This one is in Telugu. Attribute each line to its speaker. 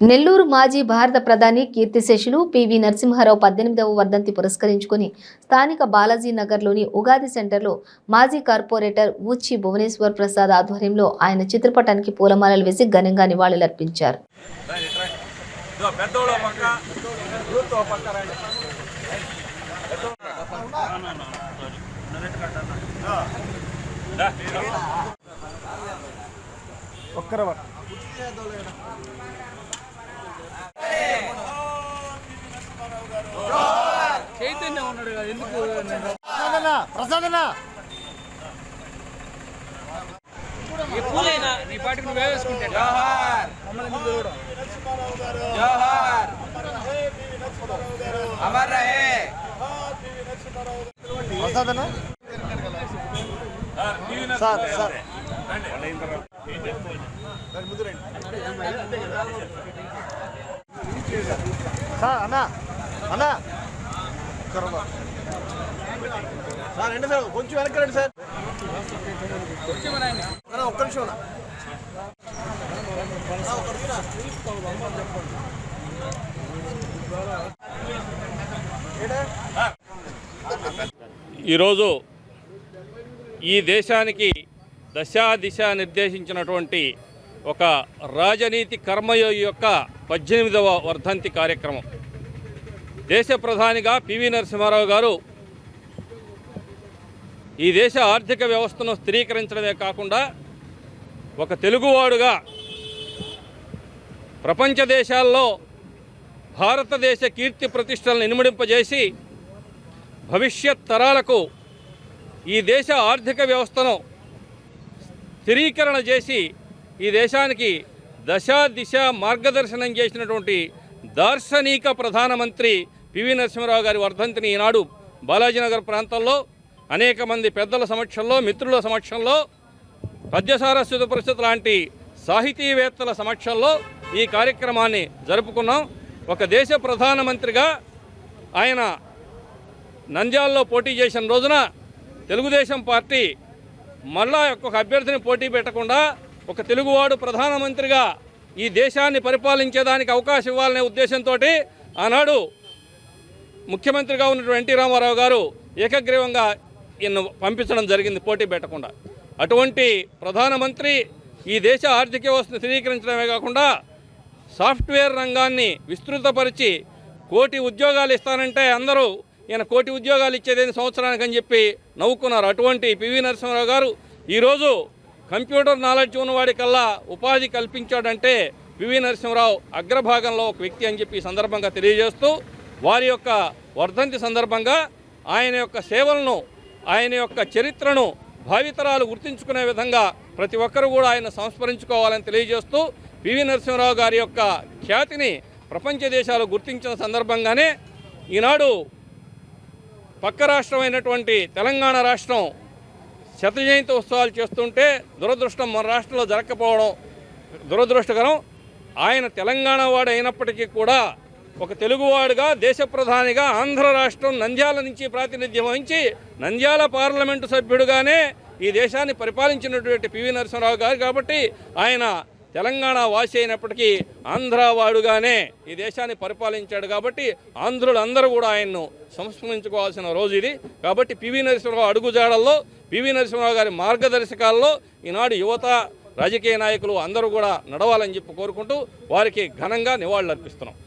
Speaker 1: నెల్లూరు మాజీ భారత ప్రధాని కీర్తిశేషులు పివి నరసింహారావు 18వ వర్ధంతి పురస్కరించుకొని స్థానిక బాలాజీ నగర్లోని ఉగాది సెంటర్లో మాజీ కార్పొరేటర్ ఊచి భువనేశ్వర్ ప్రసాద్ ఆధ్వర్యంలో ఆయన చిత్రపటానికి పూలమాలలు వేసి ఘనంగా నివాళులర్పించారు.
Speaker 2: చైతన్య ఉన్నాడు కదా, ఎందుకు
Speaker 3: ప్రసాదన
Speaker 2: ఈ పూలైనా నీ పాటికి నువ్వు వేసుకుంటే
Speaker 3: ప్రసాదన సార్ సార్ సార్ అన్నా అన్నా సార్ రండి సార్, కొంచెం వెనక్కి రండి సార్. ఒక్క నిమిషం
Speaker 4: ఈరోజు ఈ దేశానికి దశ నిర్దేశించినటువంటి ఒక రాజనీతి కర్మయోగి యొక్క 18వ వర్ధంతి కార్యక్రమం. దేశ ప్రధానిగా పివి నరసింహారావు గారు ఈ దేశ ఆర్థిక వ్యవస్థను స్థిరీకరించడమే కాకుండా ఒక తెలుగువాడుగా ప్రపంచ దేశాల్లో భారతదేశ కీర్తి ప్రతిష్టలను ఇనుమడింపజేసి భవిష్యత్ తరాలకు ఈ దేశ ఆర్థిక వ్యవస్థను స్థిరీకరణ చేసి ఈ దేశానికి దిశ మార్గదర్శనం చేసినటువంటి దార్శనిక ప్రధానమంత్రి పివి నరసింహారావు గారి వర్ధంతిని ఈనాడు బాలాజీనగర్ ప్రాంతంలో అనేక మంది పెద్దల సమక్షంలో, మిత్రుల సమక్షంలో, పద్యసారస్వత పరిషత్ లాంటి సాహితీవేత్తల సమక్షంలో ఈ కార్యక్రమాన్ని జరుపుకున్నాం. ఒక దేశ ప్రధానమంత్రిగా ఆయన నంద్యాలలో పోటీ చేసిన రోజున తెలుగుదేశం పార్టీ మళ్ళా ఒక అభ్యర్థిని పోటీ పెట్టకుండా ఒక తెలుగువాడు ప్రధానమంత్రిగా ఈ దేశాన్ని పరిపాలించేదానికి అవకాశం ఇవ్వాలనే ఉద్దేశంతో ఆనాడు ముఖ్యమంత్రిగా ఉన్నటువంటి ఎన్టీ రామారావు గారు ఏకగ్రీవంగా ఈయన్ను పంపించడం జరిగింది పోటీ పెట్టకుండా. అటువంటి ప్రధానమంత్రి ఈ దేశ ఆర్థిక వ్యవస్థను స్థిరీకరించడమే కాకుండా సాఫ్ట్వేర్ రంగాన్ని విస్తృతపరిచి 1 కోటి ఉద్యోగాలు ఇస్తానంటే అందరూ ఈయన 1 కోటి ఉద్యోగాలు ఇచ్చేదేని సంవత్సరానికి అని చెప్పి నవ్వుకున్నారు. అటువంటి పివి నరసింహారావు గారు ఈరోజు కంప్యూటర్ నాలెడ్జ్ ఉన్నవాడికల్లా ఉపాధి కల్పించాడంటే పివి నరసింహారావు అగ్రభాగంలో ఒక వ్యక్తి అని చెప్పి ఈ సందర్భంగా తెలియజేస్తూ వారి యొక్క వర్ధంతి సందర్భంగా ఆయన యొక్క సేవలను, ఆయన యొక్క చరిత్రను భావితరాలు గుర్తించుకునే విధంగా ప్రతి ఒక్కరూ కూడా ఆయన సంస్మరించుకోవాలని తెలియజేస్తూ పివి నరసింహారావు గారి యొక్క ఖ్యాతిని ప్రపంచ దేశాలు గుర్తించిన సందర్భంగానే ఈనాడు పక్క రాష్ట్రమైనటువంటి తెలంగాణ రాష్ట్రం శత జయంతి ఉత్సవాలు చేస్తుంటే దురదృష్టం మన రాష్ట్రంలో జరగకపోవడం దురదృష్టకరం. ఆయన తెలంగాణ వాడు అయినప్పటికీ కూడా ఒక తెలుగువాడుగా దేశ ప్రధానిగా ఆంధ్ర రాష్ట్రం నంద్యాల నుంచి ప్రాతినిధ్యం వహించి నంద్యాల పార్లమెంటు సభ్యుడుగానే ఈ దేశాన్ని పరిపాలించినటువంటి పివి నరసింహారావు గారు కాబట్టి ఆయన తెలంగాణ వాసి అయినప్పటికీ ఆంధ్రవాడుగానే ఈ దేశాన్ని పరిపాలించాడు కాబట్టి ఆంధ్రులందరూ కూడా ఆయన్ను సంస్మరించుకోవాల్సిన రోజు ఇది. కాబట్టి పివి నరసింహారావు అడుగుజాడల్లో, పివి నరసింహారావు గారి మార్గదర్శకాల్లో ఈనాడు యువత, రాజకీయ నాయకులు అందరూ కూడా నడవాలని చెప్పి కోరుకుంటూ వారికి ఘనంగా నివాళులర్పిస్తున్నాం.